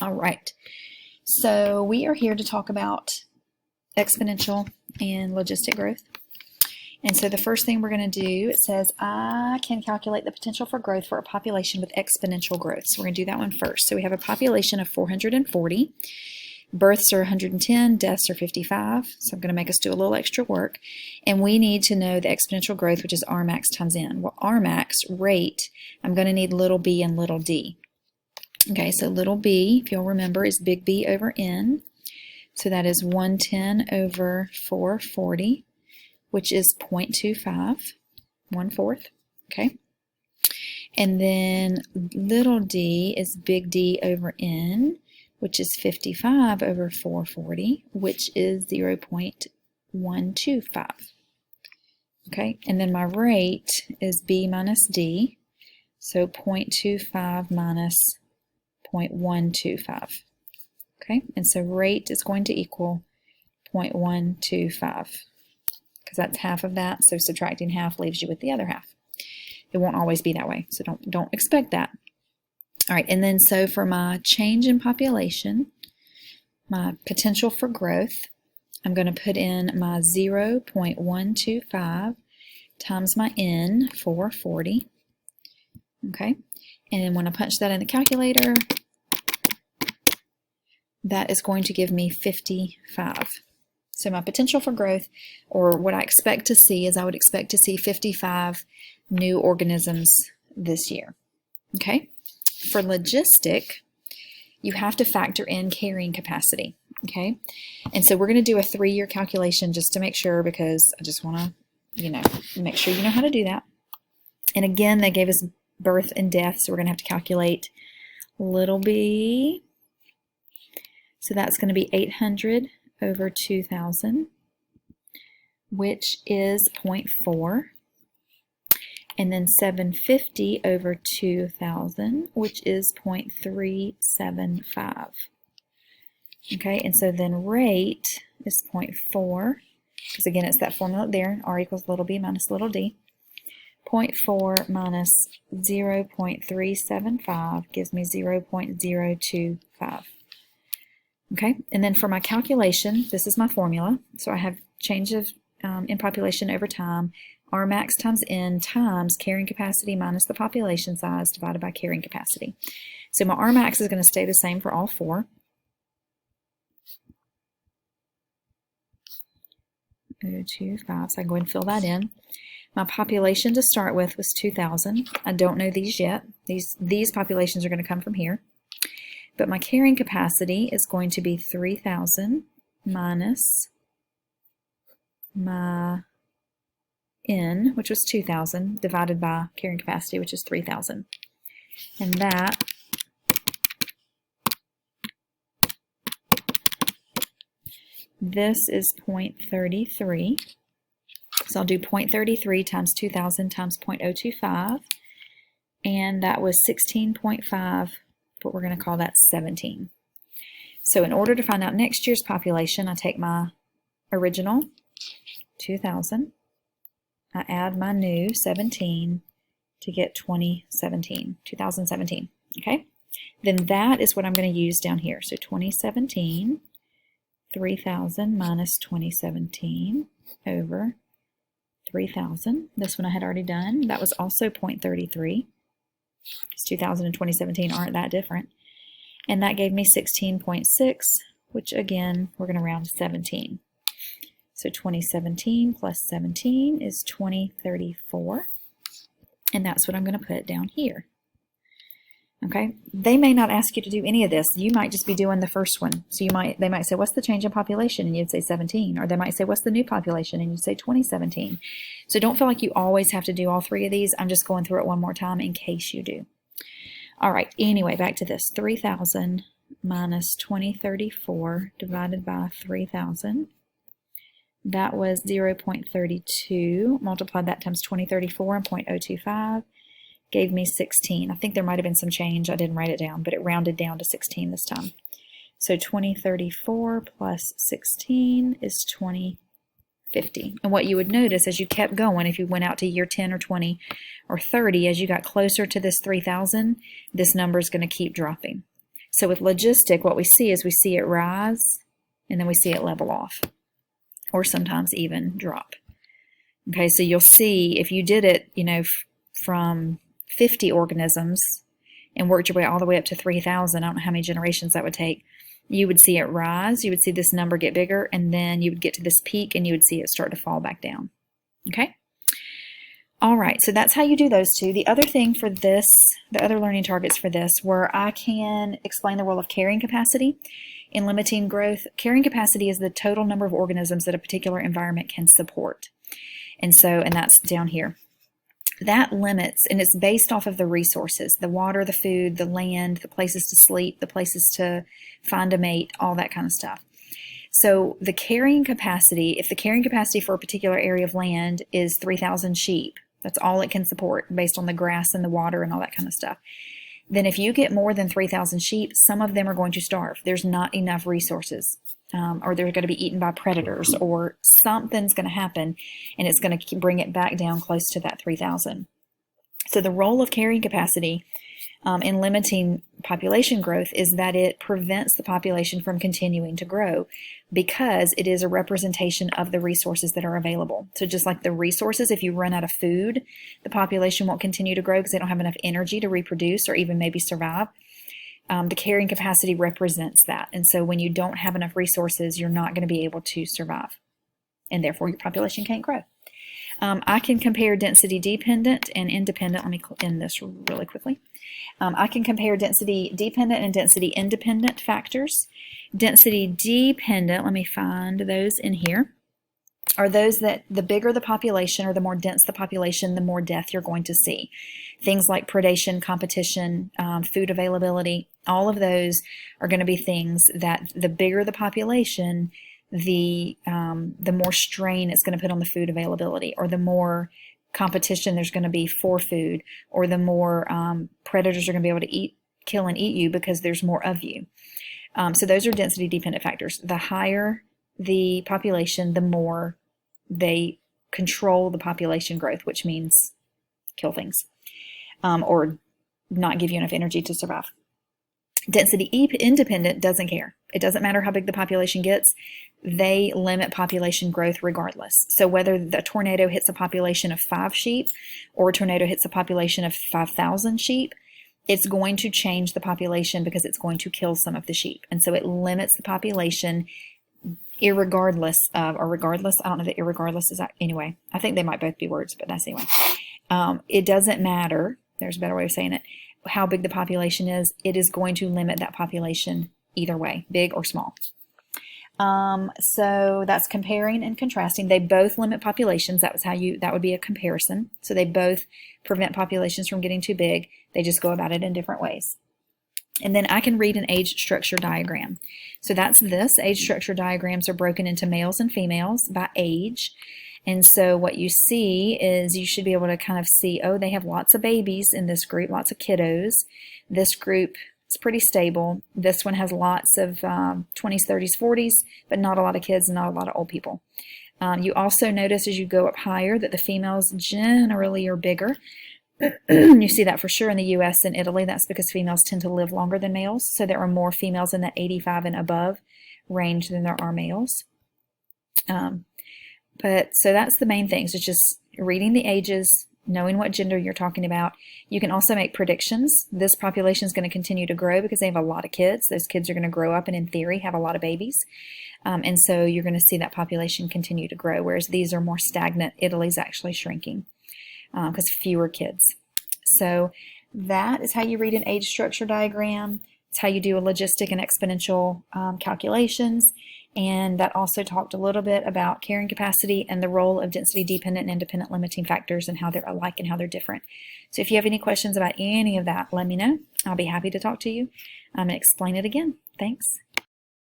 All right, so we are here to talk about exponential and logistic growth. And so the first thing we're going to do, it says, I can calculate the potential for growth for a population with exponential growth. So we're going to do that one first. So we have a population of 440. Births are 110, deaths are 55. So I'm going to make us do a little extra work. And we need to know the exponential growth, which is R max times N. Well, R max, rate, I'm going to need little b and little d. Okay, so little b, if you'll remember, is big B over N. So that is 110 over 440, which is 0.25, 1/4. Okay. And then little d is big D over N, which is 55 over 440, which is 0.125. Okay, and then my rate is B minus D, so 0.25 minus 0.125. Okay, and so rate is going to equal 0.125 because that's half of that, so subtracting half leaves you with the other half. It won't always be that way, so don't expect that. All right, and then so for my change in population, my potential for growth, I'm going to put in my 0.125 times my N, 440. Okay, and then when I punch that in the calculator, that is going to give me 55. So my potential for growth, or what I expect to see, is I would expect to see 55 new organisms this year. Okay? For logistic, you have to factor in carrying capacity. Okay? And so we're going to do a 3-year calculation just to make sure, because I just want to, make sure you know how to do that. And again, they gave us birth and death, so we're going to have to calculate little b. So that's going to be 800 over 2,000, which is 0.4. And then 750 over 2,000, which is 0.375. Okay, and so then rate is 0.4, because again, it's that formula there, R equals little b minus little d. 0.4 minus 0.375 gives me 0.025. Okay, and then for my calculation, this is my formula. So I have change of in population over time, R max times N times carrying capacity minus the population size divided by carrying capacity. So my R max is going to stay the same for all 4. 0.025, so I can go ahead and fill that in. My population to start with was 2,000. I don't know these yet. These populations are going to come from here. But my carrying capacity is going to be 3,000 minus my N, which was 2,000, divided by carrying capacity, which is 3,000. And that this is 0.33. So I'll do 0.33 times 2,000 times 0.025. And that was 16.5. But we're going to call that 17. So in order to find out next year's population, I take my original 2,000, I add my new 17 to get 2017. Okay? Then that is what I'm going to use down here. So 2017, 3,000 minus 2017 over 3,000. This one I had already done. That was also 0.33. Because 2000 and 2017 aren't that different. And that gave me 16.6, which again, we're going to round to 17. So 2017 plus 17 is 2034. And that's what I'm going to put down here. Okay, they may not ask you to do any of this. You might just be doing the first one. So they might say, what's the change in population? And you'd say 17. Or they might say, what's the new population? And you'd say 2017. So don't feel like you always have to do all 3 of these. I'm just going through it one more time in case you do. All right, anyway, back to this. 3,000 minus 2034 divided by 3,000. That was 0.32. Multiplied that times 2034 and 0.025. Gave me 16. I think there might have been some change. I didn't write it down, but it rounded down to 16 this time. So 2034 plus 16 is 2050. And what you would notice as you kept going, if you went out to year 10 or 20 or 30, as you got closer to this 3,000, this number is going to keep dropping. So with logistic, what we see is we see it rise, and then we see it level off, or sometimes even drop. Okay, so you'll see if you did it, from 50 organisms and worked your way all the way up to 3,000, I don't know how many generations that would take, you would see it rise, you would see this number get bigger, and then you would get to this peak and you would see it start to fall back down. Okay? All right, so that's how you do those two. The other thing for this, the other learning targets for this, where I can explain the role of carrying capacity in limiting growth. Carrying capacity is the total number of organisms that a particular environment can support. And that's down here. That limits, and it's based off of the resources, the water, the food, the land, the places to sleep, the places to find a mate, all that kind of stuff. So the carrying capacity, if the carrying capacity for a particular area of land is 3,000 sheep, that's all it can support based on the grass and the water and all that kind of stuff. Then if you get more than 3,000 sheep, some of them are going to starve. There's not enough resources, or they're going to be eaten by predators, or something's going to happen, and it's going to bring it back down close to that 3,000. So the role of carrying capacity in limiting population growth is that it prevents the population from continuing to grow, because it is a representation of the resources that are available. So just like the resources, if you run out of food, the population won't continue to grow because they don't have enough energy to reproduce or even maybe survive. The carrying capacity represents that. And so when you don't have enough resources, you're not going to be able to survive, and therefore your population can't grow. I can compare density dependent and independent. Let me end this really quickly. I can compare density dependent and density independent factors. Density dependent, let me find those in here, are those that the bigger the population or the more dense the population, the more death you're going to see. Things like predation, competition, food availability, all of those are going to be things that the bigger the population, the more strain it's going to put on the food availability, or the more competition there's going to be for food, or the more predators are going to be able to kill and eat you because there's more of you. So those are density dependent factors. The higher the population, the more they control the population growth, which means kill things, or not give you enough energy to survive. Density independent doesn't care. It doesn't matter how big the population gets. They limit population growth regardless. So whether the tornado hits a population of 5 sheep or a tornado hits a population of 5,000 sheep, it's going to change the population because it's going to kill some of the sheep. And so it limits the population irregardless of, or regardless, I don't know that irregardless is that, anyway, I think they might both be words, but that's anyway. It doesn't matter, there's a better way of saying it, how big the population is, it is going to limit that population either way, big or small. So that's comparing and contrasting. They both limit populations. That would be a comparison. So they both prevent populations from getting too big. They just go about it in different ways. And then I can read an age structure diagram. So that's this. Age structure diagrams are broken into males and females by age. And so what you see is you should be able to kind of see, oh, they have lots of babies in this group, lots of kiddos. This group is pretty stable. This one has lots of 20s, 30s, 40s, but not a lot of kids and not a lot of old people. You also notice as you go up higher that the females generally are bigger. You see that for sure in the U.S. and Italy. That's because females tend to live longer than males. So there are more females in that 85 and above range than there are males. So that's the main things. It's just reading the ages, knowing what gender you're talking about. You can also make predictions. This population is going to continue to grow because they have a lot of kids. Those kids are going to grow up and in theory have a lot of babies. And so you're going to see that population continue to grow, whereas these are more stagnant. Italy's actually shrinking because fewer kids. So that is how you read an age structure diagram. It's how you do a logistic and exponential calculations. And that also talked a little bit about carrying capacity and the role of density dependent and independent limiting factors and how they're alike and how they're different. So if you have any questions about any of that, let me know. I'll be happy to talk to you and explain it again. Thanks.